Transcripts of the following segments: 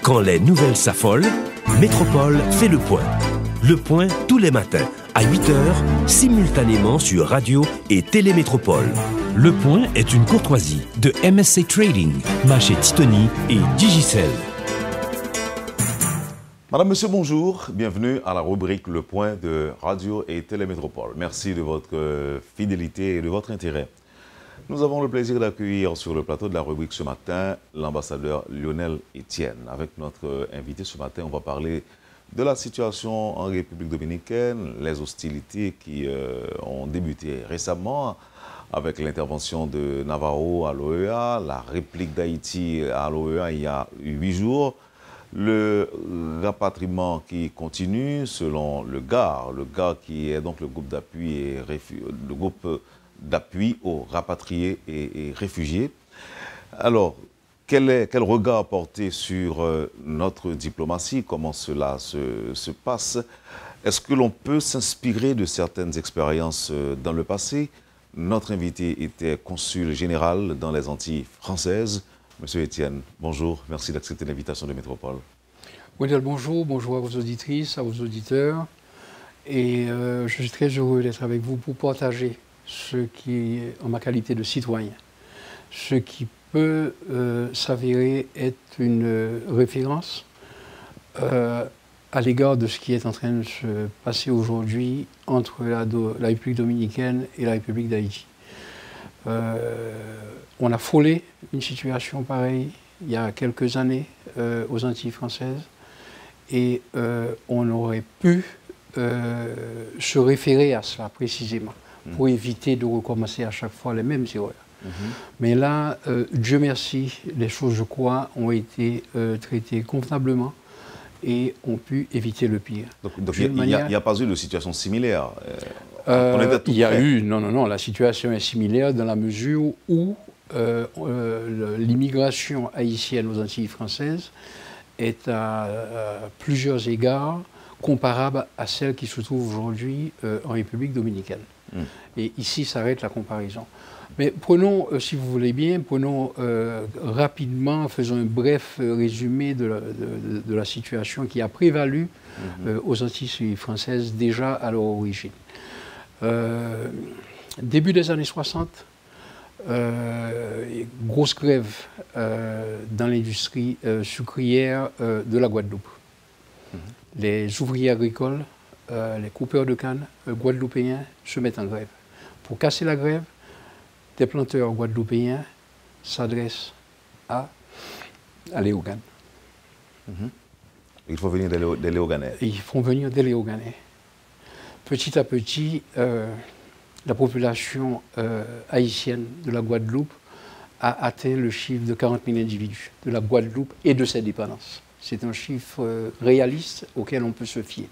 Quand les nouvelles s'affolent, Métropole fait le point. Le point tous les matins, à 8h, simultanément sur Radio et Télémétropole. Le point est une courtoisie de MSC Trading, Maché Titoni et Digicel. Madame, Monsieur, bonjour. Bienvenue à la rubrique Le Point de Radio et Télémétropole. Merci de votre fidélité et de votre intérêt. Nous avons le plaisir d'accueillir sur le plateau de la rubrique ce matin l'ambassadeur Lionel Etienne. Avec notre invité ce matin, on va parler de la situation en République dominicaine, les hostilités qui ont débuté récemment avec l'intervention de Navarro à l'OEA, la réplique d'Haïti à l'OEA il y a 8 jours, le rapatriement qui continue selon le GAR qui est donc le groupe d'appui aux rapatriés et réfugiés. Alors, quel regard porter sur notre diplomatie? Comment cela se passe? Est-ce que l'on peut s'inspirer de certaines expériences dans le passé? Notre invité était consul général dans les Antilles françaises. Monsieur Etienne, bonjour, merci d'accepter l'invitation de Métropole. Wendell, bonjour, bonjour à vos auditrices, à vos auditeurs. Et je suis très heureux d'être avec vous pour partager ce qui est, en ma qualité de citoyen, ce qui peut s'avérer être une référence à l'égard de ce qui est en train de se passer aujourd'hui entre la République dominicaine et la République d'Haïti. On a frôlé une situation pareille il y a quelques années aux Antilles françaises et on aurait pu se référer à cela précisément pour éviter de recommencer à chaque fois les mêmes erreurs. Mais là, Dieu merci, les choses, je crois, ont été traitées convenablement et ont pu éviter le pire. Donc il n'y a pas eu de situation similaire il y a eu, non, la situation est similaire dans la mesure où l'immigration haïtienne aux Antilles françaises est à plusieurs égards comparable à celle qui se trouve aujourd'hui en République dominicaine. Et ici s'arrête la comparaison. Mais prenons, si vous voulez bien, rapidement, faisons un bref résumé de la situation qui a prévalu aux Antilles françaises déjà à leur origine. Début des années 60, grosse grève dans l'industrie sucrière de la Guadeloupe. Les ouvriers agricoles, les coupeurs de canne guadeloupéens se mettent en grève. Pour casser la grève, des planteurs guadeloupéens s'adressent à Léogane. Il faut venir des Léoganais. Ils font venir des Léoganais. Petit à petit, la population haïtienne de la Guadeloupe a atteint le chiffre de 40 000 individus de la Guadeloupe et de ses dépendances. C'est un chiffre réaliste auquel on peut se fier.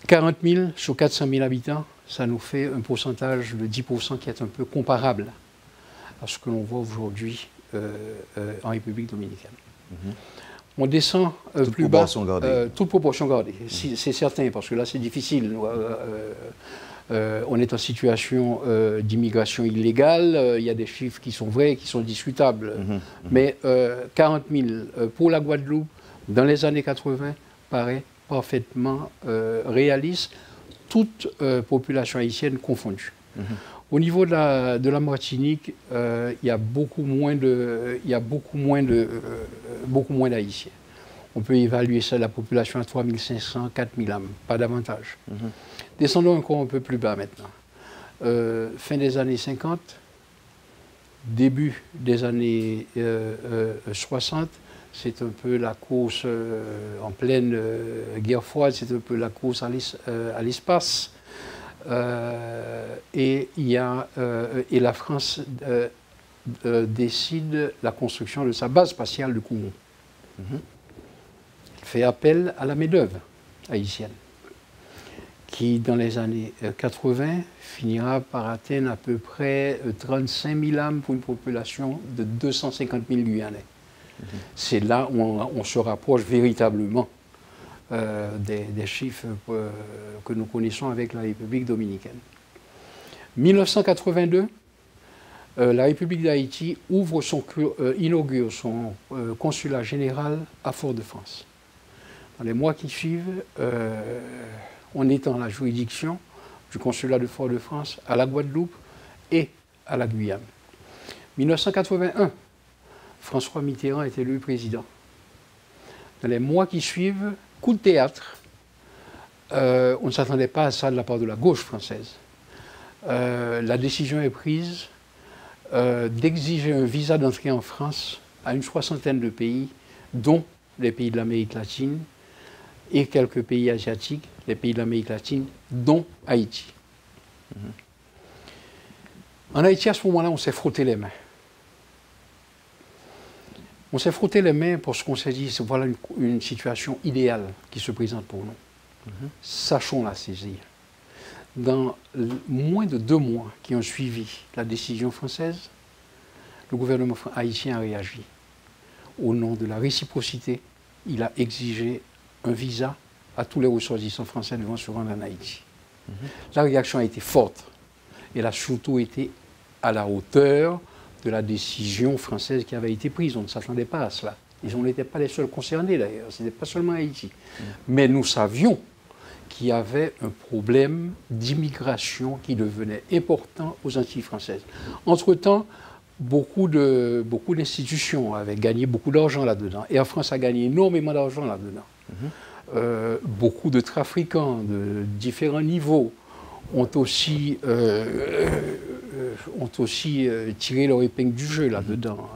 40 000 sur 400 000 habitants, ça nous fait un pourcentage de 10% qui est un peu comparable à ce que l'on voit aujourd'hui en République dominicaine. On descend plus bas, toute proportion gardée. C'est certain, parce que là c'est difficile. On est en situation d'immigration illégale, il y a des chiffres qui sont vrais, qui sont discutables. Mais 40 000 pour la Guadeloupe, dans les années 80, paraît parfaitement réaliste, toute population haïtienne confondue. Au niveau de la Martinique, il y a beaucoup moins d'Haïtiens. On peut évaluer ça, la population à 3 500, 4 000 âmes, pas davantage. Descendons encore un peu plus bas maintenant. Fin des années 50, début des années 60, c'est un peu la course en pleine guerre froide, c'est un peu la course à l'espace. Et la France décide la construction de sa base spatiale de Koumou. Fait appel à la main-d'œuvre haïtienne, qui dans les années 80 finira par atteindre à peu près 35 000 âmes pour une population de 250 000 Guyanais. C'est là où on se rapproche véritablement des chiffres que nous connaissons avec la République dominicaine. 1982, la République d'Haïti inaugure son consulat général à Fort-de-France. Dans les mois qui suivent, on étend la juridiction du consulat de Fort-de-France à la Guadeloupe et à la Guyane. 1981, François Mitterrand est élu président. Dans les mois qui suivent, coup de théâtre. On ne s'attendait pas à ça de la part de la gauche française. La décision est prise d'exiger un visa d'entrée en France à une 60aine de pays, dont les pays de l'Amérique latine et quelques pays asiatiques, les pays de l'Amérique latine, dont Haïti. En Haïti, à ce moment-là, on s'est frotté les mains. On s'est frotté les mains parce qu'on s'est dit, voilà une situation idéale qui se présente pour nous. Sachons la saisir. Dans moins de 2 mois qui ont suivi la décision française, le gouvernement haïtien a réagi. Au nom de la réciprocité, il a exigé un visa à tous les ressortissants français devant se rendre en Haïti. La réaction a été forte. Et elle a surtout été à la hauteur de la décision française qui avait été prise. On ne s'attendait pas à cela. Et on n'était pas les seuls concernés d'ailleurs. Ce n'était pas seulement Haïti. Mais nous savions qu'il y avait un problème d'immigration qui devenait important aux Antilles françaises. Entre-temps, beaucoup d'institutions avaient gagné beaucoup d'argent là-dedans. Et la France a gagné énormément d'argent là-dedans. Beaucoup de trafiquants de différents niveaux ont aussi tiré leur épingle du jeu là-dedans.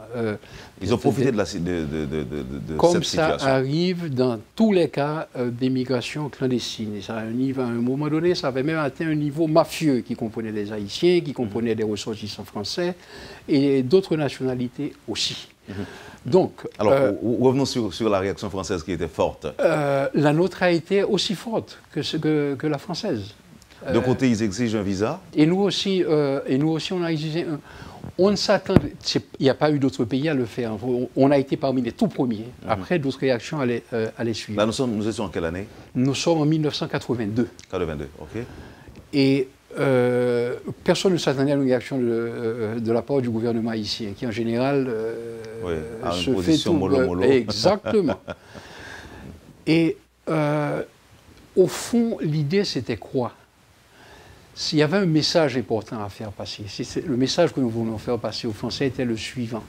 Ils ont profité de cette situation. Comme ça arrive dans tous les cas d'émigration clandestine. Et ça arrive à un moment donné, ça avait même atteint un niveau mafieux qui comprenait des Haïtiens, qui comprenait des ressortissants français et d'autres nationalités aussi. Donc, alors, revenons sur la réaction française qui était forte. La nôtre a été aussi forte que la française. D'un côté, ils exigent un visa. Et nous aussi, on a exigé un. On ne s'attendait. Il n'y a pas eu d'autres pays à le faire. On a été parmi les tout premiers. Après, d'autres réactions allaient suivre. Là, nous étions en quelle année? Nous sommes en 1982. 82, ok. Et personne ne s'attendait à une réaction de la part du gouvernement haïtien, qui en général se fait tout. Mollo. Exactement. Et au fond, l'idée, c'était quoi? S'il y avait un message important à faire passer, le message que nous voulons faire passer aux Français était le suivant.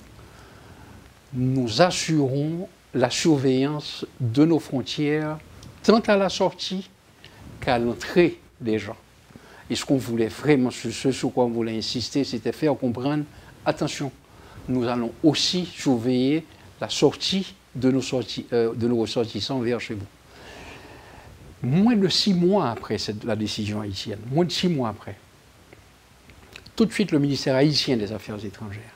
Nous assurons la surveillance de nos frontières, tant à la sortie qu'à l'entrée des gens. Et ce qu'on voulait vraiment, ce sur quoi on voulait insister, c'était faire comprendre, attention, nous allons aussi surveiller la sortie de nos ressortissants vers chez vous. Moins de 6 mois après la décision haïtienne, moins de 6 mois après, tout de suite le ministère haïtien des Affaires étrangères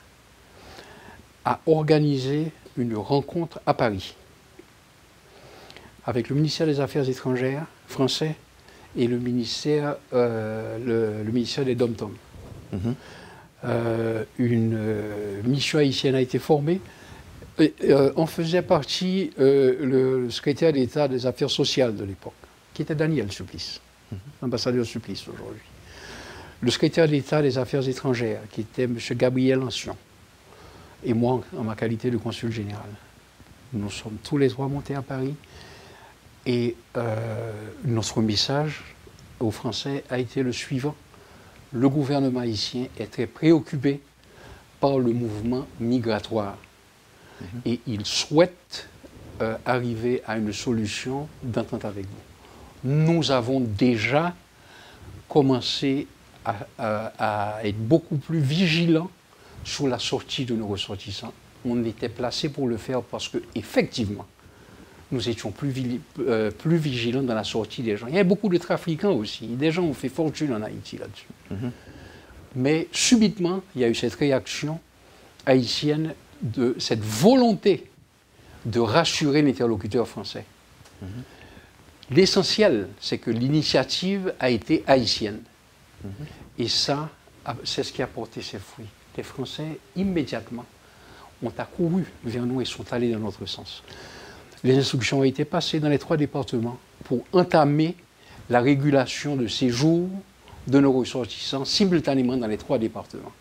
a organisé une rencontre à Paris avec le ministère des Affaires étrangères français et le ministère des Dom-Tom. Une mission haïtienne a été formée. En faisait partie le secrétaire d'État des Affaires sociales de l'époque, qui était Daniel Supplice, l'ambassadeur Supplice aujourd'hui. Le secrétaire d'État des Affaires étrangères, qui était M. Gabriel Ancion, et moi en ma qualité de consul général. Nous sommes tous les 3 montés à Paris et notre message aux Français a été le suivant. Le gouvernement haïtien est très préoccupé par le mouvement migratoire et il souhaite arriver à une solution d'entente avec vous. Nous avons déjà commencé à être beaucoup plus vigilants sur la sortie de nos ressortissants. On était placé pour le faire parce qu'effectivement, nous étions plus vigilants dans la sortie des gens. Il y a beaucoup de trafiquants aussi. Des gens ont fait fortune en Haïti là-dessus. Mais subitement, il y a eu cette réaction haïtienne, de cette volonté de rassurer l'interlocuteur français. L'essentiel, c'est que l'initiative a été haïtienne. Et ça, c'est ce qui a porté ses fruits. Les Français, immédiatement, ont accouru vers nous et sont allés dans notre sens. Les instructions ont été passées dans les 3 départements pour entamer la régulation de séjour de nos ressortissants simultanément dans les 3 départements.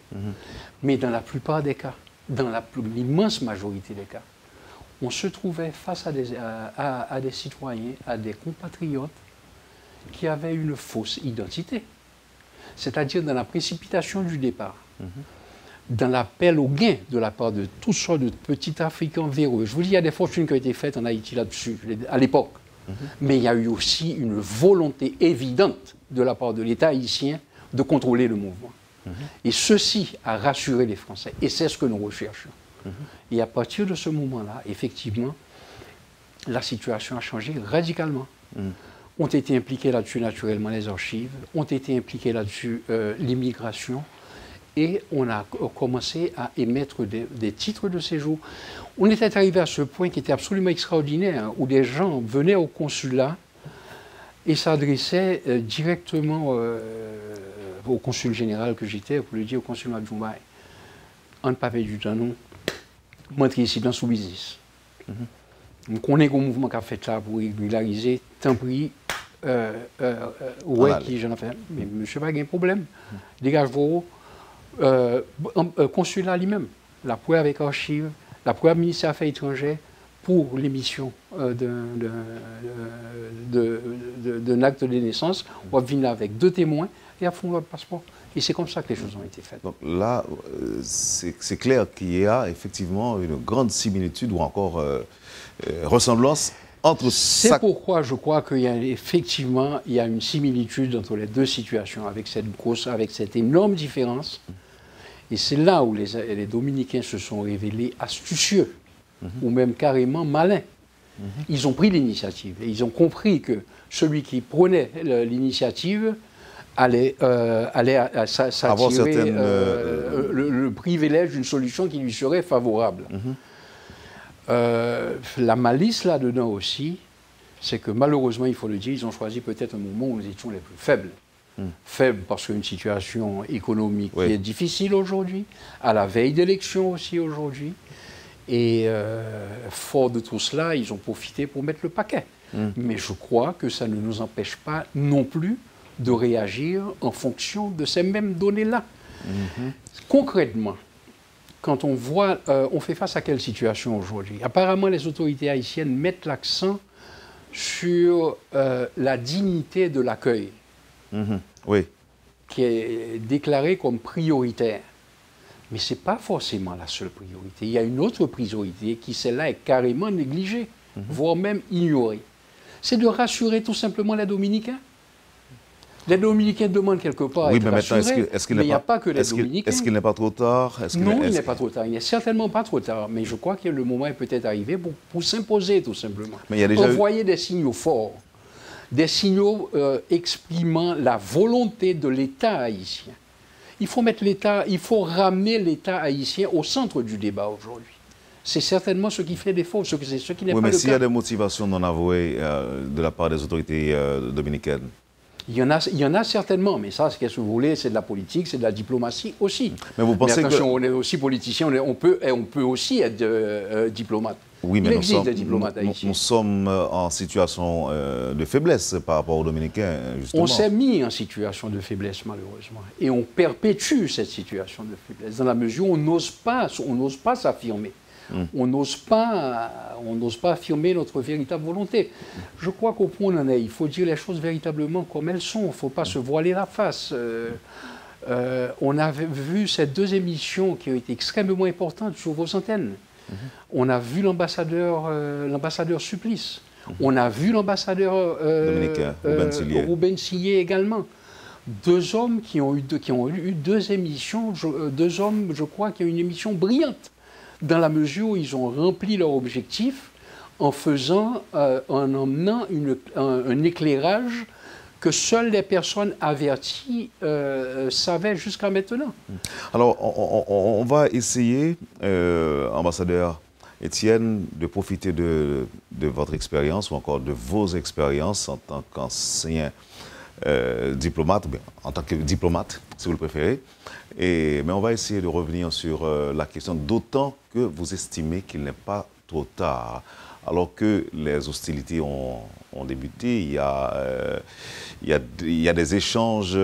Mais dans la plupart des cas, dans l'immense majorité des cas, on se trouvait face à des citoyens, à des compatriotes qui avaient une fausse identité. C'est-à-dire dans la précipitation du départ, dans l'appel au gain de la part de toutes sortes de petits Africains véreux. Je vous dis, il y a des fortunes qui ont été faites en Haïti là-dessus, à l'époque. Mais il y a eu aussi une volonté évidente de la part de l'État haïtien de contrôler le mouvement. Et ceci a rassuré les Français. Et c'est ce que nous recherchons. Et à partir de ce moment-là, effectivement, la situation a changé radicalement. Ont été impliqués là-dessus naturellement les archives, ont été impliqués là-dessus l'immigration, et on a commencé à émettre des titres de séjour. On était arrivé à ce point qui était absolument extraordinaire, hein, où des gens venaient au consulat et s'adressaient directement au consul général que j'étais, pour le dire au consulat de Djoumaï. On ne pas fait du temps, non. M'entrer ici dans sous-business. On connaît le mouvement qu'a fait là pour régulariser, tant pris, ouais, qui j'en ai fait. Mais monsieur, pas de problème. Dégage-vous. Consulat lui-même, la preuve avec archives, la preuve ministère des Affaires étrangères pour l'émission d'un acte de naissance, on va venir avec 2 témoins et à fond le passeport. Et c'est comme ça que les choses ont été faites. Donc là, c'est clair qu'il y a effectivement une grande similitude ou encore ressemblance entre ça. C'est pourquoi je crois qu'il y a effectivement une similitude entre les 2 situations, avec cette énorme différence. Et c'est là où les Dominicains se sont révélés astucieux, ou même carrément malins. Ils ont pris l'initiative et ils ont compris que celui qui prenait l'initiative allait s'attirer le privilège d'une solution qui lui serait favorable. La malice là-dedans aussi, c'est que malheureusement, il faut le dire, ils ont choisi peut-être un moment où nous étions les plus faibles. Faibles parce qu'une situation économique qui est difficile aujourd'hui, à la veille d'élections aussi aujourd'hui. Et fort de tout cela, ils ont profité pour mettre le paquet. Mais je crois que ça ne nous empêche pas non plus de réagir en fonction de ces mêmes données-là. Concrètement, quand on voit, on fait face à quelle situation aujourd'hui? Apparemment, les autorités haïtiennes mettent l'accent sur la dignité de l'accueil, qui est déclarée comme prioritaire. Mais ce n'est pas forcément la seule priorité. Il y a une autre priorité qui, celle-là, est carrément négligée, voire même ignorée. C'est de rassurer tout simplement les Dominicains. Les Dominicains demandent quelque part à être rassurés, mais il n'y a pas que les Dominicains. Est-ce qu'il n'est pas trop tard? Non, il n'est pas trop tard. Il n'est certainement pas trop tard. Mais je crois que le moment est peut-être arrivé pour s'imposer, tout simplement. Mais il y a déjà envoyer des signaux forts, des signaux exprimant la volonté de l'État haïtien. Il faut mettre l'État, il faut ramener l'État haïtien au centre du débat aujourd'hui. C'est certainement ce qui fait défaut, ce qui n'est pas le cas. Mais s'il y a des motivations non avouées de la part des autorités dominicaines? Il y en a certainement, mais ça, qu'est-ce que vous voulez, c'est de la politique, c'est de la diplomatie aussi. Mais vous pensez attention, on est aussi politicien, on peut aussi être diplomate. Oui, mais il existe des diplomates haïtiens. Nous sommes en situation de faiblesse par rapport aux Dominicains, justement. On s'est mis en situation de faiblesse, malheureusement. Et on perpétue cette situation de faiblesse, dans la mesure où on n'ose pas s'affirmer. On n'ose pas affirmer notre véritable volonté. Je crois qu'au point où on en est, il faut dire les choses véritablement comme elles sont. Il ne faut pas se voiler la face. On a vu ces 2 émissions qui ont été extrêmement importantes sur vos antennes. On a vu l'ambassadeur Supplice. On a vu l'ambassadeur Ruben Sillé également. 2 hommes qui ont eu 2 émissions, 2 hommes, je crois, qui ont eu une émission brillante, dans la mesure où ils ont rempli leur objectif en emmenant un éclairage que seules les personnes averties savaient jusqu'à maintenant. Alors, on va essayer, ambassadeur Étienne, de profiter de votre expérience ou encore de vos expériences en tant qu'ancien diplomate, en tant que diplomate, si vous le préférez. Mais on va essayer de revenir sur la question, d'autant que vous estimez qu'il n'est pas trop tard. Alors que les hostilités ont débuté, il y a des échanges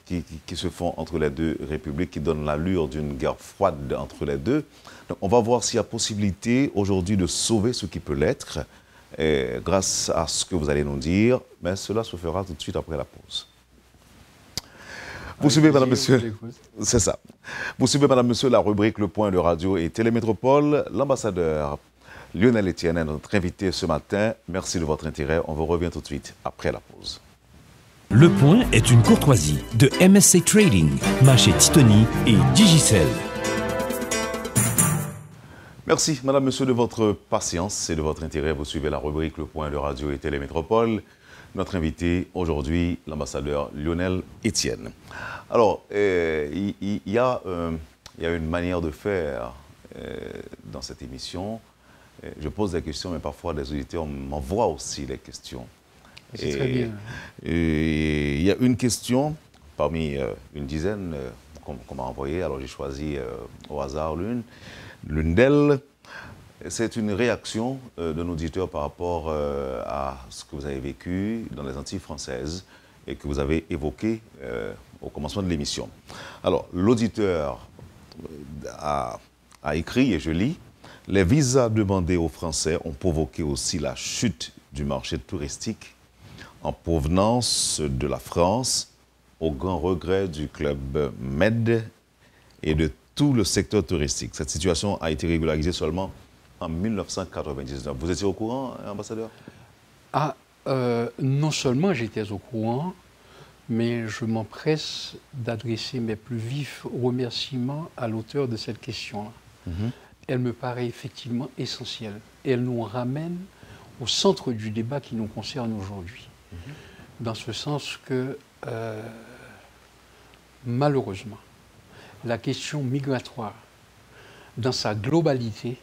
qui se font entre les deux républiques qui donnent l'allure d'une guerre froide entre les deux. Donc on va voir s'il y a possibilité aujourd'hui de sauver ce qui peut l'être grâce à ce que vous allez nous dire. Mais cela se fera tout de suite après la pause. Vous suivez, madame, monsieur, c'est ça. Vous suivez, madame, monsieur, la rubrique Le Point de Radio et Télémétropole. L'ambassadeur Lionel Etienne est notre invité ce matin. Merci de votre intérêt. On vous revient tout de suite après la pause. Le Point est une courtoisie de MSC Trading, Maché Titoni et Digicel. Merci, madame, monsieur, de votre patience et de votre intérêt. Vous suivez la rubrique Le Point de Radio et Télémétropole. Notre invité aujourd'hui, l'ambassadeur Lionel Etienne. Alors, il y a une manière de faire dans cette émission. Je pose des questions, mais parfois des auditeurs m'envoient aussi les questions. C'est très bien. Il y a une question parmi une dizaine qu'on m'a envoyée. Alors j'ai choisi au hasard l'une d'elles. C'est une réaction d'un auditeur par rapport à ce que vous avez vécu dans les Antilles françaises et que vous avez évoqué au commencement de l'émission. Alors, l'auditeur a écrit, et je lis, « Les visas demandés aux Français ont provoqué aussi la chute du marché touristique en provenance de la France, au grand regret du club Med et de tout le secteur touristique. Cette situation a été régularisée seulement en 1999. Vous étiez au courant, ambassadeur? Non seulement j'étais au courant, mais je m'empresse d'adresser mes plus vifs remerciements à l'auteur de cette question-là. Elle me paraît effectivement essentielle. Elle nous ramène au centre du débat qui nous concerne aujourd'hui. Dans ce sens que, malheureusement, la question migratoire, dans sa globalité,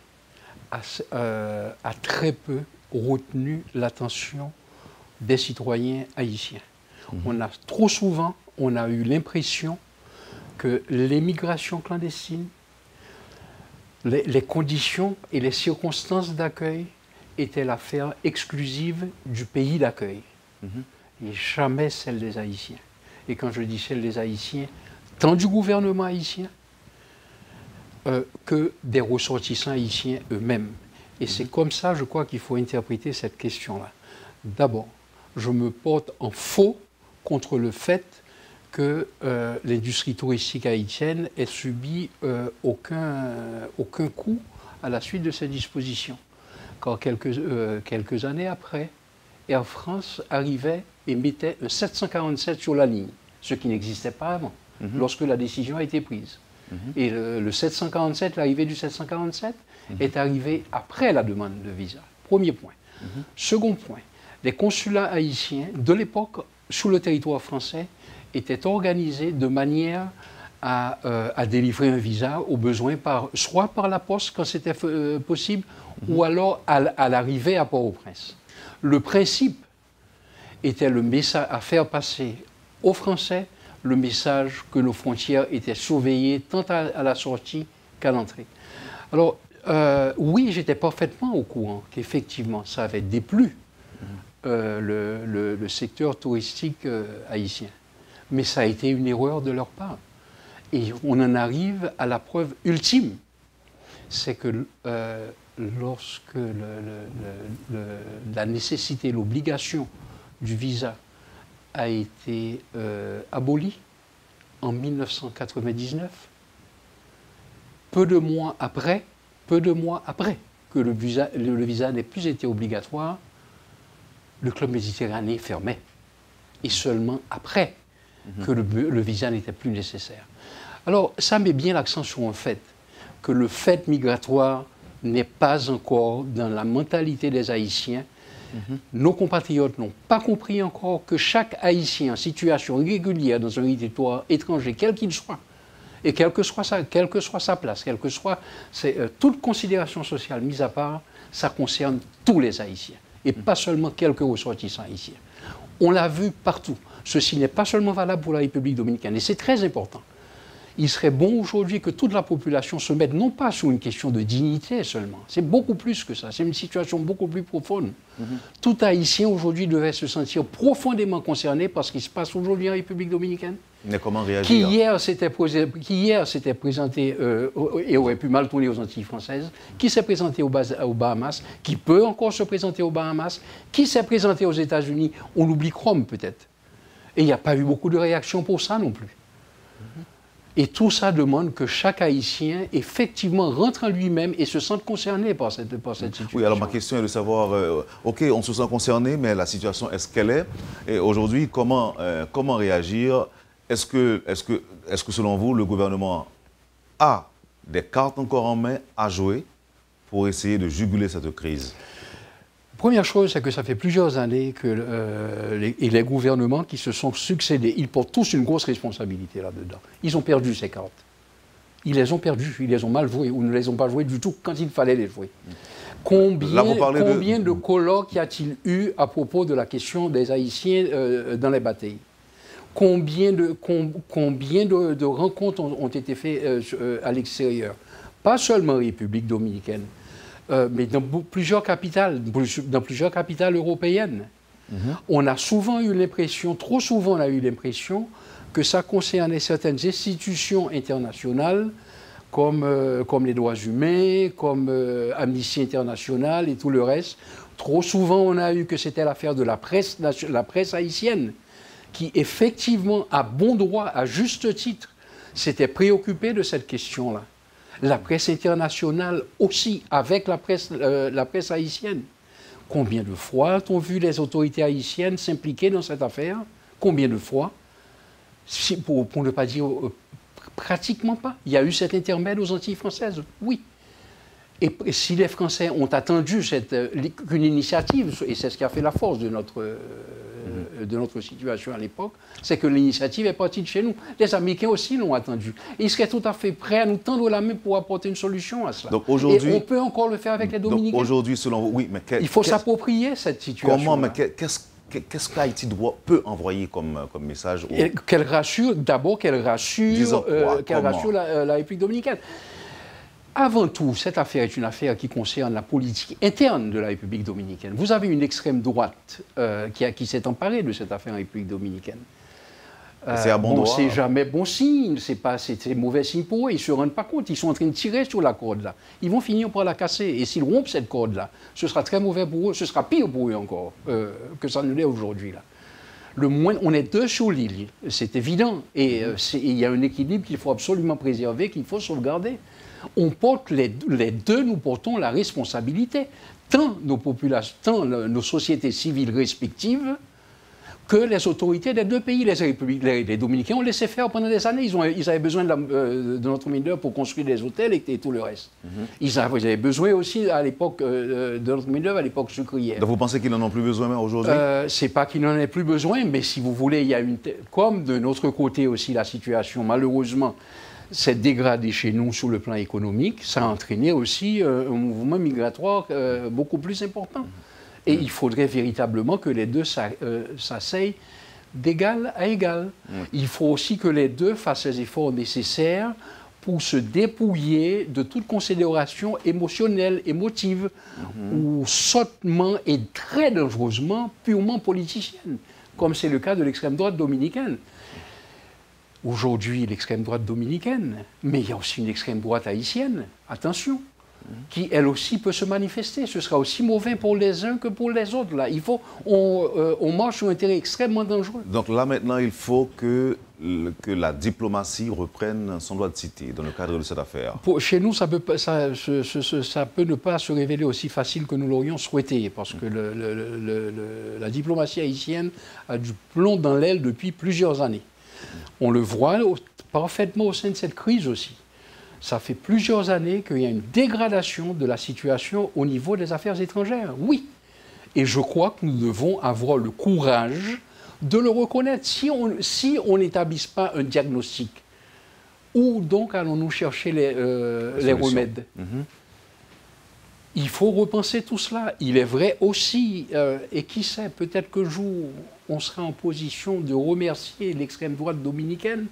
a très peu retenu l'attention des citoyens haïtiens. Trop souvent, on a eu l'impression que l'émigration clandestine, les conditions et les circonstances d'accueil étaient l'affaire exclusive du pays d'accueil, et jamais celle des Haïtiens. Et quand je dis celle des Haïtiens, tant du gouvernement haïtien que des ressortissants haïtiens eux-mêmes. Et c'est comme ça, je crois, qu'il faut interpréter cette question-là. D'abord, je me porte en faux contre le fait que l'industrie touristique haïtienne ait subi aucun coup à la suite de ces dispositions. Quand quelques années après, Air France arrivait et mettait un 747 sur la ligne, ce qui n'existait pas avant, lorsque la décision a été prise. Et le 747, l'arrivée du 747, est arrivée après la demande de visa. Premier point. Second point, les consulats haïtiens de l'époque, sous le territoire français, étaient organisés de manière à délivrer un visa au besoin soit par la poste quand c'était possible, ou alors à l'arrivée à Port-au-Prince. Le principe était le message à faire passer aux Français le message que nos frontières étaient surveillées tant à la sortie qu'à l'entrée. Alors, oui, j'étais parfaitement au courant qu'effectivement, ça avait déplu le secteur touristique haïtien. Mais ça a été une erreur de leur part. Et on en arrive à la preuve ultime. C'est que lorsque la nécessité, l'obligation du visa a été abolie en 1999, peu de mois après que le visa n'ait plus été obligatoire, le club méditerranéen fermait. Et seulement après que le visa n'était plus nécessaire. Alors, ça met bien l'accent sur un fait, que le fait migratoire n'est pas encore dans la mentalité des Haïtiens. Nos compatriotes n'ont pas compris encore que chaque Haïtien en situation irrégulière dans un territoire étranger, quel qu'il soit, et quelle que soit sa place, quelle que soit toute considération sociale mise à part, ça concerne tous les Haïtiens, et pas seulement quelques ressortissants haïtiens. On l'a vu partout. Ceci n'est pas seulement valable pour la République dominicaine, et c'est très important. Il serait bon aujourd'hui que toute la population se mette non pas sur une question de dignité seulement, c'est beaucoup plus que ça, c'est une situation beaucoup plus profonde. Tout Haïtien aujourd'hui devrait se sentir profondément concerné par ce qui se passe aujourd'hui en République dominicaine. Mais comment réagir? Qui hier s'était présenté et aurait pu mal tourner aux Antilles françaises, qui s'est présenté aux Bahamas, qui peut encore se présenter aux Bahamas, qui s'est présenté aux États-Unis, on l'oublie Chrome peut-être. Et il n'y a pas eu beaucoup de réactions pour ça non plus. Et tout ça demande que chaque Haïtien, effectivement, rentre en lui-même et se sente concerné par cette situation. Oui, alors ma question est de savoir, OK, on se sent concerné, mais la situation est ce qu'elle est. Et aujourd'hui, comment réagir? Est-ce que, selon vous, le gouvernement a des cartes encore en main à jouer pour essayer de juguler cette crise? Première chose, c'est que ça fait plusieurs années que les gouvernements qui se sont succédés, ils portent tous une grosse responsabilité là-dedans. Ils ont perdu ces cartes. Ils les ont perdues, ils les ont mal jouées, ou ne les ont pas jouées du tout quand il fallait les jouer. Combien de colloques y a-t-il eu à propos de la question des Haïtiens dans les batailles? Combien de rencontres ont été faites à l'extérieur? Pas seulement en République dominicaine, mais dans plusieurs capitales européennes. On a souvent eu l'impression, trop souvent on a eu l'impression, que ça concernait certaines institutions internationales, comme les droits humains, comme Amnesty International et tout le reste. Trop souvent on a eu que c'était l'affaire de la presse haïtienne, qui effectivement, à bon droit, à juste titre, s'était préoccupée de cette question-là. La presse internationale aussi, avec la presse haïtienne. Combien de fois ont vu les autorités haïtiennes s'impliquer dans cette affaire? Combien de fois? Pour ne pas dire pratiquement pas. Il y a eu cet intermède aux Antilles françaises, oui. Et si les Français ont attendu qu'une initiative, et c'est ce qui a fait la force de notre situation à l'époque, c'est que l'initiative est partie de chez nous. Les Américains aussi l'ont attendu. Et ils seraient tout à fait prêts à nous tendre la main pour apporter une solution à cela. Donc aujourd'hui, et on peut encore le faire avec les Dominicains. Aujourd'hui, selon vous, oui, mais il faut s'approprier cette situation. Comment, mais qu'est-ce qu'Haïti peut envoyer comme message Qu'elle rassure la République dominicaine. Avant tout, cette affaire est une affaire qui concerne la politique interne de la République dominicaine. Vous avez une extrême droite qui s'est emparée de cette affaire en République dominicaine. C'est à bon droit. C'est jamais bon signe, c'est mauvais signe pour eux. Ils ne se rendent pas compte, ils sont en train de tirer sur la corde là. Ils vont finir par la casser. Et s'ils rompent cette corde là, ce sera très mauvais pour eux, ce sera pire pour eux encore que ça ne l'est aujourd'hui là. On est deux sur l'île, c'est évident. Et il y a un équilibre qu'il faut absolument préserver, qu'il faut sauvegarder. On porte les deux, nous portons la responsabilité, tant nos sociétés civiles respectives que les autorités des deux pays. Les Dominicains ont laissé faire pendant des années. Ils avaient besoin de notre main-d'œuvre pour construire des hôtels et tout le reste. Ils avaient besoin aussi à l'époque de notre main-d'œuvre, à l'époque sucrière. Donc vous pensez qu'ils n'en ont plus besoin aujourd'hui? C'est pas qu'ils n'en aient plus besoin, mais si vous voulez, il y a comme de notre côté aussi la situation, malheureusement, s'est dégradée chez nous sur le plan économique, ça a entraîné aussi un mouvement migratoire beaucoup plus important. Et il faudrait véritablement que les deux s'asseyent d'égal à égal. Il faut aussi que les deux fassent les efforts nécessaires pour se dépouiller de toute considération émotionnelle, émotive, ou sottement et très dangereusement purement politicienne, comme c'est le cas de l'extrême droite dominicaine. Aujourd'hui, l'extrême droite dominicaine, mais il y a aussi une extrême droite haïtienne, attention, qui elle aussi peut se manifester. Ce sera aussi mauvais pour les uns que pour les autres. Là. On marche sur un terrain extrêmement dangereux. Donc là maintenant, il faut que la diplomatie reprenne son droit de cité dans le cadre de cette affaire. Chez nous, ça peut ne pas se révéler aussi facile que nous l'aurions souhaité, parce que la diplomatie haïtienne a du plomb dans l'aile depuis plusieurs années. On le voit parfaitement au sein de cette crise aussi. Ça fait plusieurs années qu'il y a une dégradation de la situation au niveau des affaires étrangères, oui. Et je crois que nous devons avoir le courage de le reconnaître. Si on n'établisse pas un diagnostic, où donc allons-nous chercher les remèdes? Il faut repenser tout cela. Il est vrai aussi, et qui sait, peut-être qu'un jour, on sera en position de remercier l'extrême droite dominicaine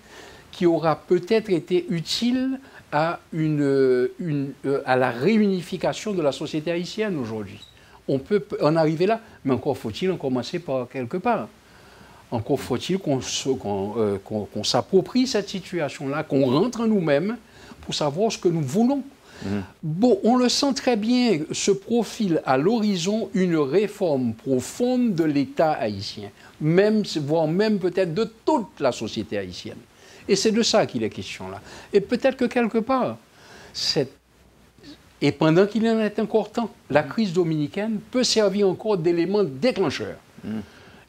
qui aura peut-être été utile à la réunification de la société haïtienne aujourd'hui. On peut en arriver là, mais encore faut-il en commencer par quelque part. Encore faut-il qu'on s'approprie cette situation-là, qu'on rentre en nous-mêmes pour savoir ce que nous voulons. Bon, on le sent très bien, se profile à l'horizon une réforme profonde de l'État haïtien, voire même peut-être de toute la société haïtienne. Et c'est de ça qu'il est question là. Et peut-être que quelque part, et pendant qu'il en est encore temps, la crise dominicaine peut servir encore d'élément déclencheur.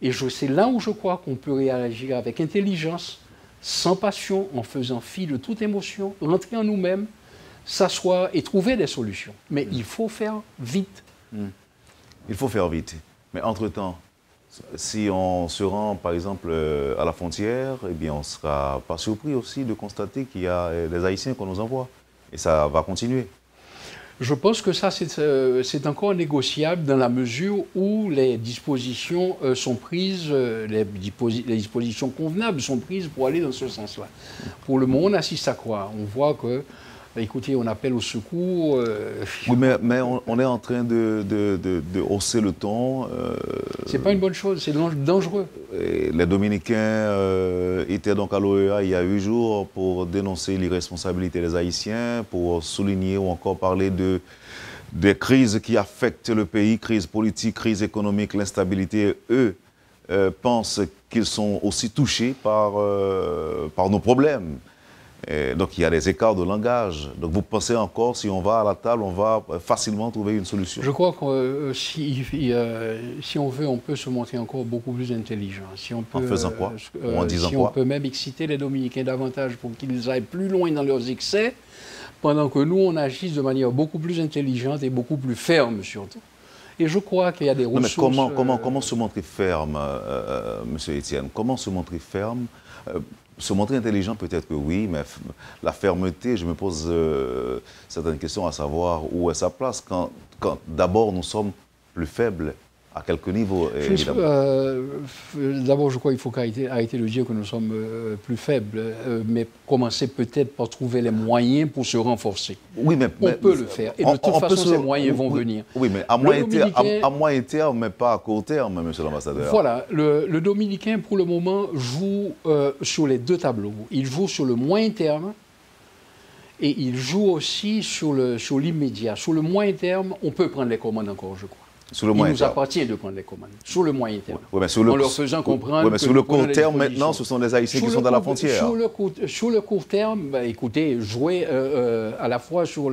Et c'est là où je crois qu'on peut réagir avec intelligence, sans passion, en faisant fi de toute émotion, rentrer en nous-mêmes, s'asseoir et trouver des solutions. Mais il faut faire vite. Il faut faire vite. Mais entre-temps, si on se rend, par exemple, à la frontière, eh bien, on ne sera pas surpris aussi de constater qu'il y a des Haïtiens qu'on nous envoie. Et ça va continuer. Je pense que ça, c'est encore négociable dans la mesure où les dispositions sont prises, les dispositions convenables sont prises pour aller dans ce sens-là. Pour le moment, on assiste à quoi? On voit que, écoutez, on appelle au secours. Oui, mais on est en train de hausser le ton. C'est pas une bonne chose, c'est dangereux. Les Dominicains étaient donc à l'OEA il y a 8 jours pour dénoncer l'irresponsabilité des Haïtiens, pour souligner ou encore parler des crises qui affectent le pays, crise politique, crise économique, l'instabilité. Eux pensent qu'ils sont aussi touchés par nos problèmes. Et donc il y a des écarts de langage. Donc vous pensez encore, si on va à la table, on va facilement trouver une solution? Je crois que si on veut, on peut se montrer encore beaucoup plus intelligent. Si on peut, en faisant quoi? Ou en disant si quoi? on peut même exciter les Dominicains davantage pour qu'ils aillent plus loin dans leurs excès, pendant que nous, on agisse de manière beaucoup plus intelligente et beaucoup plus ferme surtout. Et je crois qu'il y a des ressources... Mais comment se montrer ferme, M. Etienne? Comment se montrer ferme? Se montrer intelligent, peut-être que oui, mais la fermeté, je me pose certaines questions à savoir où est sa place quand d'abord nous sommes plus faibles, à quelques niveaux. D'abord, je crois qu'il faut arrêter de dire que nous sommes plus faibles, mais commencer peut-être par trouver les moyens pour se renforcer. Oui, mais on peut le faire, et de toute façon, ces moyens vont venir. Oui, mais à moyen terme, mais pas à court terme, monsieur l'ambassadeur. Voilà, le Dominicain, pour le moment, joue sur les deux tableaux. Il joue sur le moyen terme, et il joue aussi sur l'immédiat. Sur le moyen terme, on peut prendre les commandes encore, je crois. Il nous appartient de prendre les commandes, sur le moyen terme, oui, en leur faisant comprendre... Oui, mais sur le court terme, maintenant, ce sont les Haïtiens qui sont dans la frontière. Sur le court terme, écoutez, jouer à la fois sur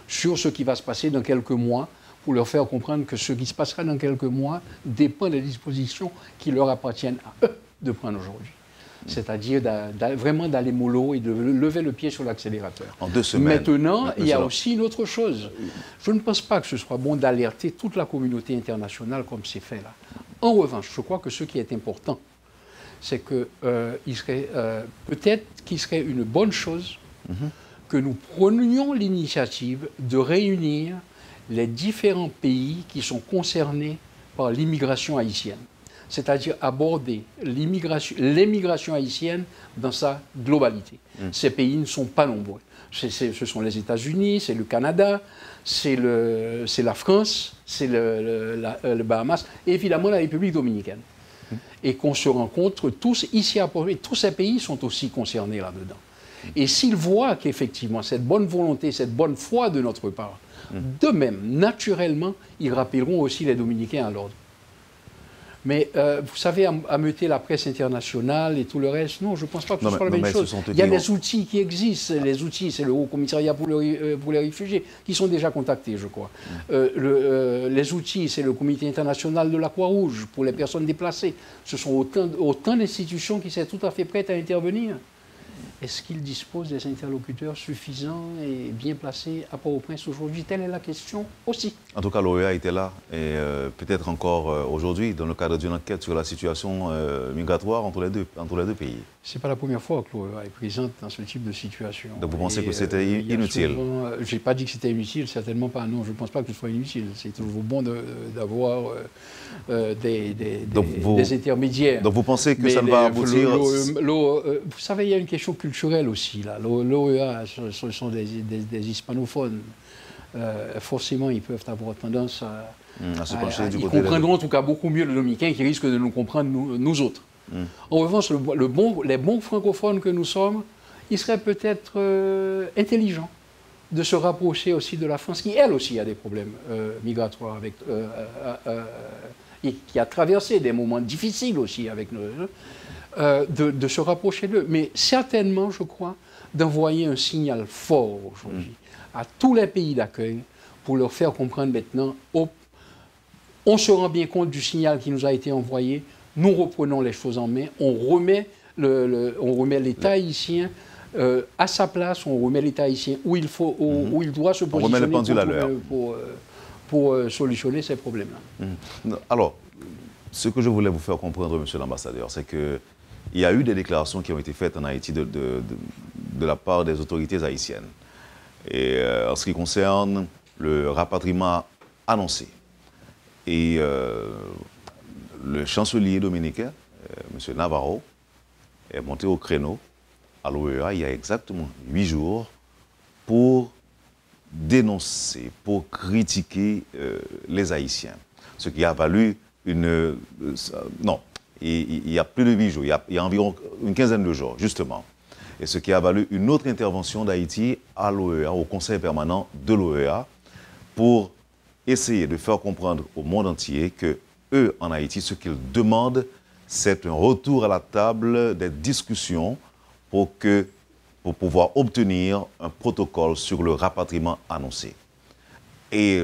ce qui va se passer dans quelques mois, pour leur faire comprendre que ce qui se passera dans quelques mois dépend des dispositions qui leur appartiennent à eux de prendre aujourd'hui. C'est-à-dire vraiment d'aller mollo et de lever le pied sur l'accélérateur. En 2 semaines. Maintenant, il y a aussi une autre chose. Je ne pense pas que ce soit bon d'alerter toute la communauté internationale comme c'est fait là. En revanche, je crois que ce qui est important, c'est que peut-être qu'il serait une bonne chose que nous prenions l'initiative de réunir les différents pays qui sont concernés par l'immigration haïtienne. C'est-à-dire aborder l'immigration haïtienne dans sa globalité. Ces pays ne sont pas nombreux. Ce sont les États-Unis, c'est le Canada, c'est la France, c'est le Bahamas, et évidemment la République dominicaine. Et qu'on se rencontre tous ici à Port-au-Prince. Tous ces pays sont aussi concernés là-dedans. Et s'ils voient qu'effectivement, cette bonne volonté, cette bonne foi de notre part, de même, naturellement, ils rappelleront aussi les Dominicains à l'ordre. Mais vous savez, ameuter la presse internationale et tout le reste, non, je ne pense pas que ce soit la même chose. Il y a des outils qui existent. Les outils, c'est le Haut Commissariat pour les réfugiés, qui sont déjà contactés, je crois. Les outils, c'est le Comité international de la Croix-Rouge pour les personnes déplacées. Ce sont autant d'institutions qui sont tout à fait prêtes à intervenir. est-ce qu'il dispose des interlocuteurs suffisants et bien placés à Port-au-Prince aujourd'hui? Telle est la question aussi. En tout cas, l'OEA était là, et peut-être encore aujourd'hui, dans le cadre d'une enquête sur la situation migratoire entre les deux pays. Ce n'est pas la première fois que l'OEA est présente dans ce type de situation. Donc vous pensez que c'était inutile? Je n'ai pas dit que c'était inutile, certainement pas. Non, je ne pense pas qu'il soit inutile. C'est toujours bon d'avoir des intermédiaires. Donc vous pensez que ça ne va aboutir? Vous savez, il y a une question culturelle aussi. L'OEA, ce sont des hispanophones. Forcément, ils peuvent avoir tendance à se pencher du côté. Ils comprendront en tout cas beaucoup mieux le dominicain qui risque de nous comprendre nous autres. En revanche, les bons francophones que nous sommes, il serait peut-être intelligent de se rapprocher aussi de la France, qui elle aussi a des problèmes migratoires, et qui a traversé des moments difficiles aussi avec nous, de se rapprocher d'eux. Mais certainement, je crois, d'envoyer un signal fort aujourd'hui à tous les pays d'accueil pour leur faire comprendre maintenant, on se rend bien compte du signal qui nous a été envoyé, nous reprenons les choses en main, on remet l'État haïtien à sa place, on remet l'État haïtien où il faut, où il doit se positionner pour solutionner ces problèmes-là. Alors, ce que je voulais vous faire comprendre, monsieur l'ambassadeur, c'est qu'il y a eu des déclarations qui ont été faites en Haïti de la part des autorités haïtiennes. Et en ce qui concerne le rapatriement annoncé. Et le chancelier dominicain, M. Navarro, est monté au créneau à l'OEA il y a exactement 8 jours pour dénoncer, pour critiquer les Haïtiens. Ce qui a valu non, il y a plus de 8 jours, il y a environ une quinzaine de jours, justement. Et ce qui a valu une autre intervention d'Haïti à l'OEA, au Conseil permanent de l'OEA, pour essayer de faire comprendre au monde entier que eux, en Haïti, ce qu'ils demandent, c'est un retour à la table des discussions pour pouvoir obtenir un protocole sur le rapatriement annoncé. Et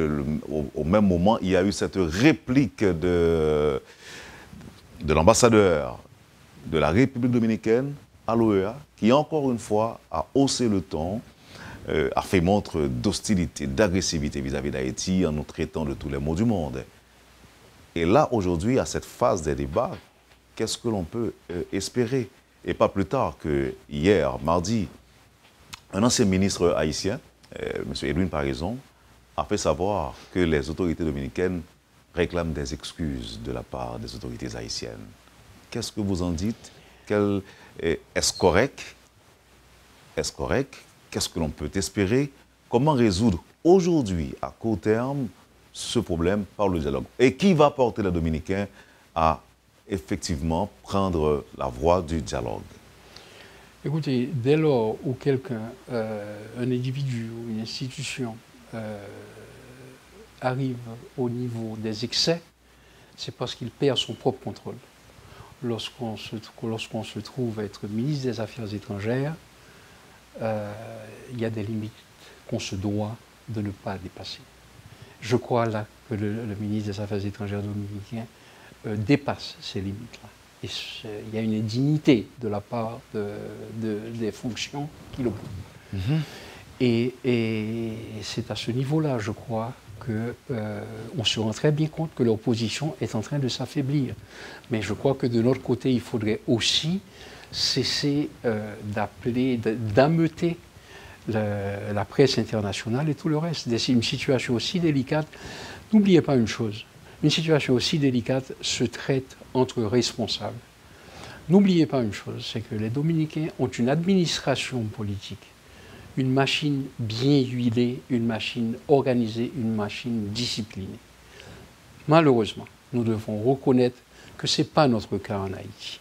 au même moment, il y a eu cette réplique de l'ambassadeur de la République dominicaine à l'OEA, qui encore une fois a haussé le ton, a fait montre d'hostilité, d'agressivité vis-à-vis d'Haïti en nous traitant de tous les maux du monde. Et là, aujourd'hui, à cette phase des débats, qu'est-ce que l'on peut espérer? Et pas plus tard que hier, mardi, un ancien ministre haïtien, M. Edwin Paraison, a fait savoir que les autorités dominicaines réclament des excuses de la part des autorités haïtiennes. Qu'est-ce que vous en dites? Est-ce correct? Est-ce correct? Qu'est-ce que l'on peut espérer? Comment résoudre aujourd'hui, à court terme, ce problème par le dialogue? Et qui va porter les Dominicains à effectivement prendre la voie du dialogue? Écoutez, dès lors où quelqu'un, un individu ou une institution arrive au niveau des excès, c'est parce qu'il perd son propre contrôle. Lorsqu'on se trouve être ministre des Affaires étrangères, il y a des limites qu'on se doit de ne pas dépasser. Je crois là que le ministre des Affaires étrangères dominicain dépasse ces limites-là. Et il y a une indignité de la part des fonctions qu'il occupe. Et c'est à ce niveau-là, je crois, qu'on se rend très bien compte que l'opposition est en train de s'affaiblir. Mais je crois que de notre côté, il faudrait aussi cesser d'ameuter la presse internationale et tout le reste. C'est une situation aussi délicate. N'oubliez pas une chose, une situation aussi délicate se traite entre responsables. N'oubliez pas une chose, c'est que les Dominicains ont une administration politique, une machine bien huilée, une machine organisée, une machine disciplinée. Malheureusement, nous devons reconnaître que ce n'est pas notre cas en Haïti.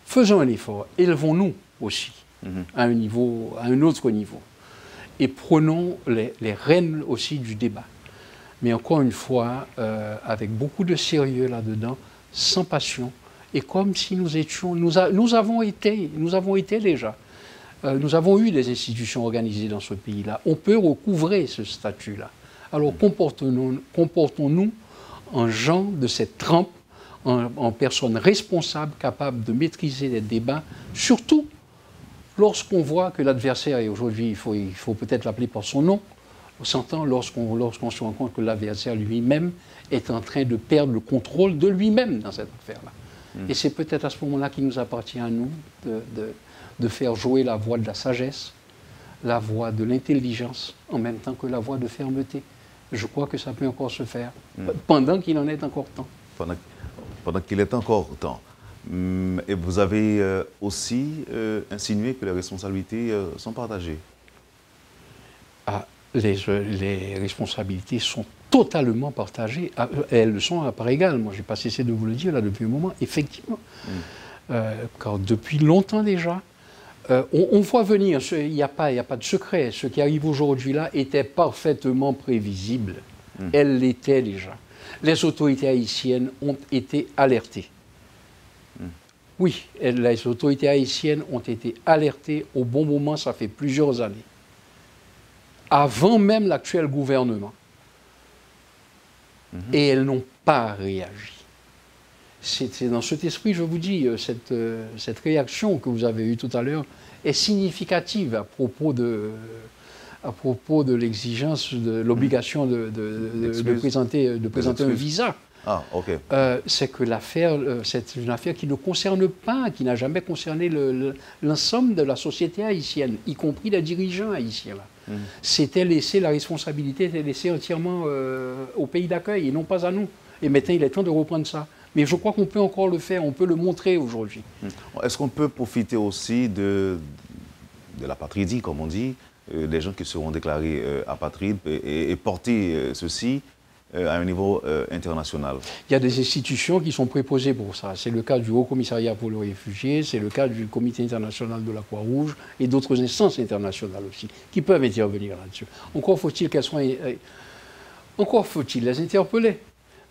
Faisons un effort, élevons-nous aussi à un autre niveau. Et prenons les rênes aussi du débat. Mais encore une fois, avec beaucoup de sérieux là-dedans, sans passion, et comme si nous avons été déjà. Nous avons eu des institutions organisées dans ce pays-là. On peut recouvrer ce statut-là. Alors comportons-nous en gens de cette trempe, en personnes responsables, capables de maîtriser les débats, surtout Lorsqu'on voit que l'adversaire, et aujourd'hui il faut peut-être l'appeler par son nom, on s'entend lorsqu'on se rend compte que l'adversaire lui-même est en train de perdre le contrôle de lui-même dans cette affaire-là. Et c'est peut-être à ce moment-là qu'il nous appartient à nous de faire jouer la voix de la sagesse, la voix de l'intelligence, en même temps que la voix de fermeté. Je crois que ça peut encore se faire, pendant qu'il en est encore temps. Pendant qu'il est encore temps. Et vous avez aussi insinué que les responsabilités sont partagées. Ah, les responsabilités sont totalement partagées. Elles le sont à part égale. Moi, je n'ai pas cessé de vous le dire là depuis un moment, effectivement. Car depuis longtemps déjà, on voit venir, il n'y a pas de secret. Ce qui arrive aujourd'hui là était parfaitement prévisible. Elle l'était déjà. Les autorités haïtiennes ont été alertées. Oui, les autorités haïtiennes ont été alertées au bon moment, ça fait plusieurs années. Avant même l'actuel gouvernement. Et elles n'ont pas réagi. C'est dans cet esprit, je vous dis, cette réaction que vous avez eue tout à l'heure est significative à propos de l'exigence, de l'obligation de présenter un visa. Ah, ok. C'est que l'affaire, c'est une affaire qui ne concerne pas, qui n'a jamais concerné l'ensemble de la société haïtienne, y compris les dirigeants haïtiens. C'était laissé, la responsabilité était laissée entièrement au pays d'accueil et non pas à nous. Et maintenant, il est temps de reprendre ça. Mais je crois qu'on peut encore le faire, on peut le montrer aujourd'hui. Est-ce qu'on peut profiter aussi de l'apatridie, comme on dit, des gens qui seront déclarés apatrides et porter ceci à un niveau international? Il y a des institutions qui sont préposées pour ça. C'est le cas du Haut Commissariat pour les réfugiés, c'est le cas du Comité international de la Croix-Rouge et d'autres instances internationales aussi, qui peuvent intervenir là-dessus. Encore faut-il qu'elles soient... Encore faut-il les interpeller.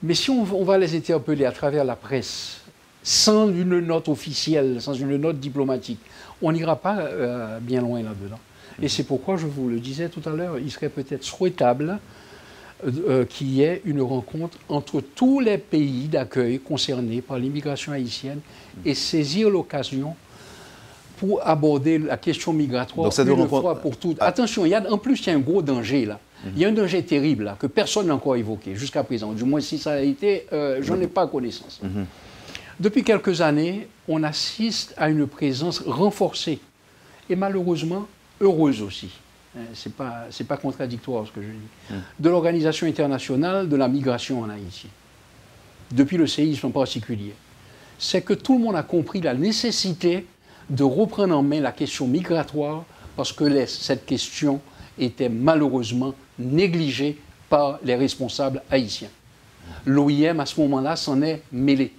Mais si on va les interpeller à travers la presse, sans une note officielle, sans une note diplomatique, on n'ira pas bien loin là-dedans. Et c'est pourquoi, je vous le disais tout à l'heure, il serait peut-être souhaitable qu'il y ait une rencontre entre tous les pays d'accueil concernés par l'immigration haïtienne et saisir l'occasion pour aborder la question migratoire une fois pour toutes. Attention, en plus, il y a un gros danger là. Il y a un danger terrible là, que personne n'a encore évoqué jusqu'à présent. Du moins, si ça a été, j'en ai pas connaissance. Depuis quelques années, on assiste à une présence renforcée et malheureusement heureuse aussi. C'est pas contradictoire ce que je dis. De l'Organisation internationale de la migration en Haïti. Depuis le séisme en particulier. C'est que tout le monde a compris la nécessité de reprendre en main la question migratoire parce que cette question était malheureusement négligée par les responsables haïtiens. L'OIM, à ce moment-là, s'en est mêlé.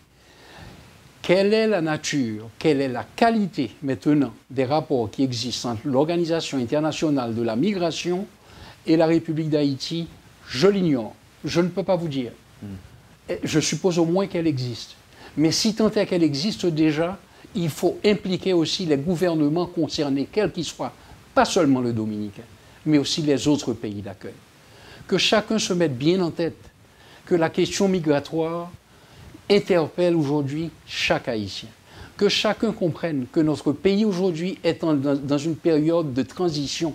Quelle est la nature, quelle est la qualité maintenant des rapports qui existent entre l'Organisation internationale de la migration et la République d'Haïti? Je l'ignore. Je ne peux pas vous dire. Je suppose au moins qu'elle existe. Mais si tant est qu'elle existe déjà, il faut impliquer aussi les gouvernements concernés, quels qu'ils soient, pas seulement le dominicain, mais aussi les autres pays d'accueil. Que chacun se mette bien en tête que la question migratoire interpelle aujourd'hui chaque Haïtien. Que chacun comprenne que notre pays aujourd'hui est dans une période de transition.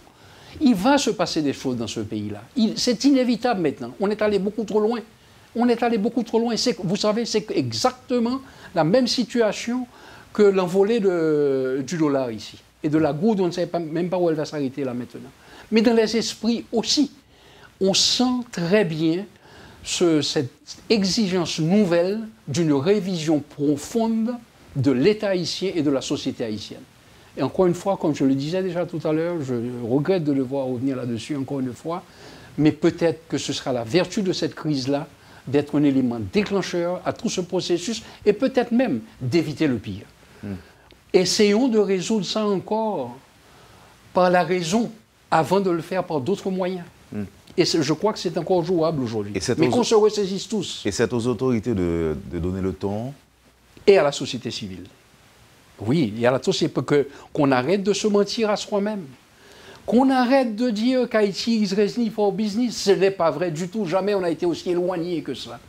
Il va se passer des choses dans ce pays-là. C'est inévitable maintenant. On est allé beaucoup trop loin. On est allé beaucoup trop loin. Vous savez, c'est exactement la même situation que l'envolée du dollar ici. Et de la goutte, on ne sait même pas où elle va s'arrêter là maintenant. Mais dans les esprits aussi, on sent très bien cette exigence nouvelle d'une révision profonde de l'État haïtien et de la société haïtienne. Et encore une fois, comme je le disais déjà tout à l'heure, je regrette de devoir revenir là-dessus encore une fois, mais peut-être que ce sera la vertu de cette crise-là d'être un élément déclencheur à tout ce processus et peut-être même d'éviter le pire. Essayons de résoudre ça encore par la raison avant de le faire par d'autres moyens. Et je crois que c'est encore jouable aujourd'hui. Mais qu'on se ressaisisse tous. Et c'est aux autorités de donner le ton. Et à la société civile. Oui, et à la société, qu'on arrête de se mentir à soi-même. Qu'on arrête de dire qu'Haïti is ready for business. Ce n'est pas vrai du tout. Jamais on a été aussi éloigné que cela.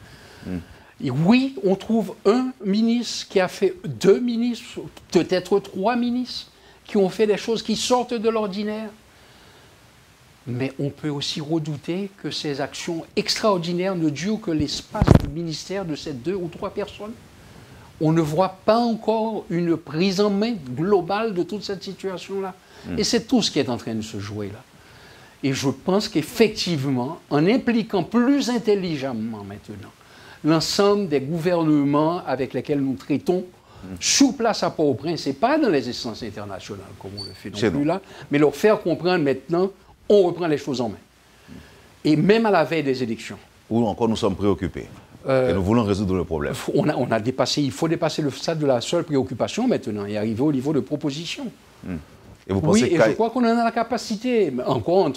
Et oui, on trouve un ministre qui a fait 2 ministres, peut-être 3 ministres, qui ont fait des choses qui sortent de l'ordinaire. Mais on peut aussi redouter que ces actions extraordinaires ne durent que l'espace du ministère de ces 2 ou 3 personnes. On ne voit pas encore une prise en main globale de toute cette situation-là. Et c'est tout ce qui est en train de se jouer là. Et je pense qu'effectivement, en impliquant plus intelligemment maintenant l'ensemble des gouvernements avec lesquels nous traitons, sur place à Port-au-Prince, et pas dans les instances internationales, comme on le fait non plus là, mais leur faire comprendre maintenant, on reprend les choses en main. Et même à la veille des élections. Ou encore nous sommes préoccupés. Et nous voulons résoudre le problème. Il faut dépasser le stade de la seule préoccupation maintenant et arriver au niveau de proposition. Et vous pensez je crois qu'on en a la capacité, encore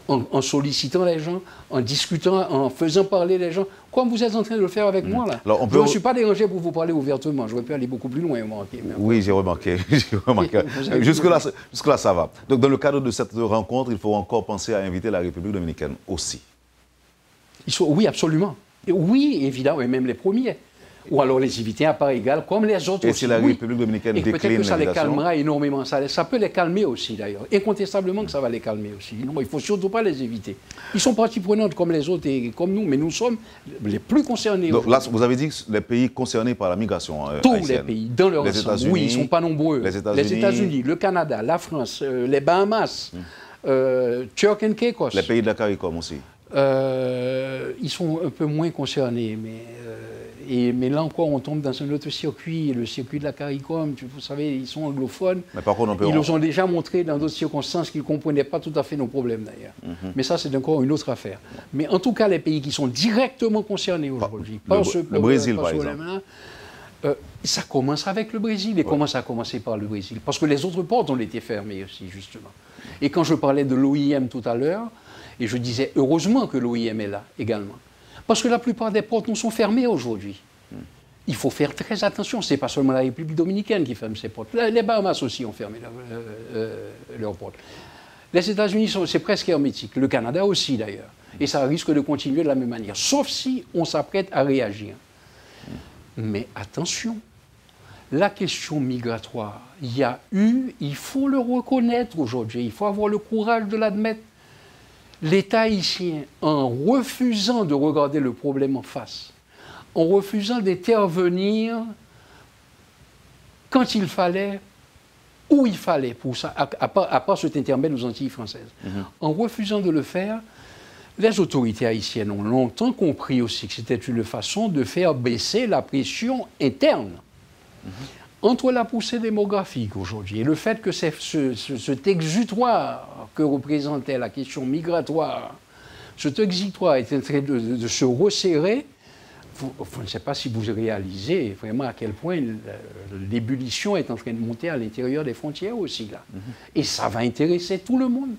en sollicitant les gens, en discutant, en faisant parler les gens, comme vous êtes en train de le faire avec moi là. Alors, je ne suis pas dérangé pour vous parler ouvertement, j'aurais pu aller beaucoup plus loin. Oui, j'ai remarqué. Jusque-là, ça va. Donc dans le cadre de cette rencontre, il faut encore penser à inviter la République dominicaine aussi. Oui, absolument. Oui, évidemment, et même les premiers. Ou alors les inviter à part égale, comme les autres et aussi. Et si la République dominicaine décline peut-être que ça les calmera énormément. Ça peut les calmer aussi, d'ailleurs. Incontestablement que ça va les calmer aussi. Non, il ne faut surtout pas les éviter. Ils sont partie prenante comme les autres et comme nous, mais nous sommes les plus concernés. Donc là, vous avez dit que les pays concernés par la migration tous haïtienne. Les pays, dans leur ensemble. Oui, ils ne sont pas nombreux. Les États-Unis, le Canada, la France, les Bahamas, Turks and Caicos. Les pays de la CARICOM aussi. Ils sont un peu moins concernés, mais là encore, on tombe dans un autre circuit, le circuit de la CARICOM. Vous savez, ils sont anglophones. Mais par contre, ils nous ont déjà montré dans d'autres circonstances qu'ils ne comprenaient pas tout à fait nos problèmes, d'ailleurs. Mais ça, c'est encore une autre affaire. Mais en tout cas, les pays qui sont directement concernés aujourd'hui, le Brésil, par exemple. Ça commence avec le Brésil, et comment ça a commencé par le Brésil? Parce que les autres portes ont été fermées aussi, justement. Et quand je parlais de l'OIM tout à l'heure, et je disais heureusement que l'OIM est là également. Parce que la plupart des portes nous sont fermées aujourd'hui. Il faut faire très attention. Ce n'est pas seulement la République dominicaine qui ferme ses portes. Les Bahamas aussi ont fermé leurs portes. Les États-Unis, c'est presque hermétique. Le Canada aussi, d'ailleurs. Et ça risque de continuer de la même manière. Sauf si on s'apprête à réagir. Mais attention, la question migratoire, il faut le reconnaître aujourd'hui. Il faut avoir le courage de l'admettre. L'État haïtien, en refusant de regarder le problème en face, en refusant d'intervenir quand il fallait, où il fallait, pour ça, à part cet intermède aux Antilles françaises, en refusant de le faire, les autorités haïtiennes ont longtemps compris aussi que c'était une façon de faire baisser la pression interne. Entre la poussée démographique aujourd'hui et le fait que cet exutoire que représentait la question migratoire, cet exutoire est en train de se resserrer, je ne sais pas si vous réalisez vraiment à quel point l'ébullition est en train de monter à l'intérieur des frontières aussi, là. Et ça va intéresser tout le monde.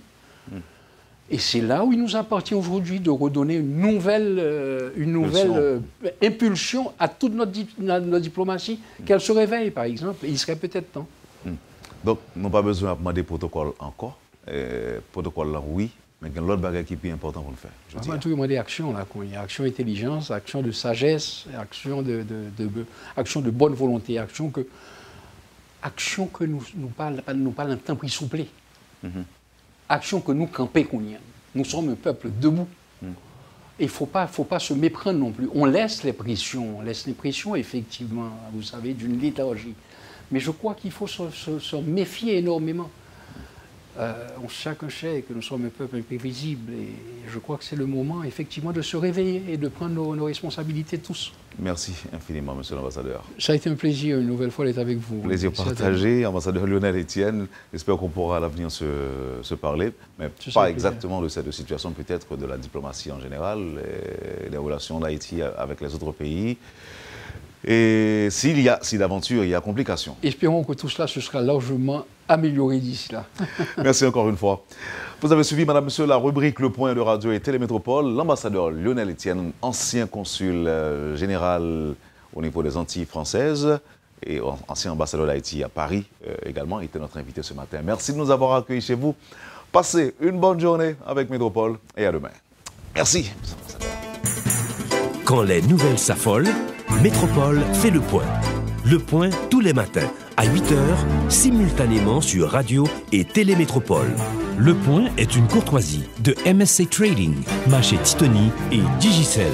Et c'est là où il nous appartient aujourd'hui de redonner une nouvelle impulsion à toute notre diplomatie, qu'elle se réveille, par exemple. Il serait peut-être temps. Donc, nous n'avons pas besoin de demander protocole encore. Protocole là, oui, mais il y a l'autre bagage qui est plus important pour le faire. On va tout demander action, là. Action intelligence, action de sagesse, action de bonne volonté, action que nous parle un temps pris souplé. Action que nous camper qu'on y a. Nous sommes un peuple debout. Et il ne faut pas se méprendre non plus. On laisse les pressions, effectivement, vous savez, d'une léthargie. Mais je crois qu'il faut se méfier énormément. Chacun sait que nous sommes un peuple imprévisible et je crois que c'est le moment, effectivement, de se réveiller et de prendre nos responsabilités tous. Merci infiniment, monsieur l'ambassadeur. Ça a été un plaisir, une nouvelle fois, d'être avec vous. Plaisir partagé, ambassadeur Lionel Etienne. J'espère qu'on pourra à l'avenir se parler, mais pas exactement de cette situation, peut-être de la diplomatie en général, et des relations d'Haïti avec les autres pays. Et si d'aventure, il y a complications. Espérons que tout cela se sera largement amélioré d'ici là. Merci encore une fois. Vous avez suivi, madame, monsieur, la rubrique Le Point de Radio et Télémétropole. L'ambassadeur Lionel Etienne, ancien consul général au niveau des Antilles françaises et ancien ambassadeur d'Haïti à Paris également, était notre invité ce matin. Merci de nous avoir accueillis chez vous. Passez une bonne journée avec Métropole et à demain. Merci. Quand les nouvelles s'affolent, Métropole fait le point. Le point tous les matins à 8h, simultanément sur Radio et Télémétropole. Le Point est une courtoisie de MSC Trading, Maché Titoni et Digicel.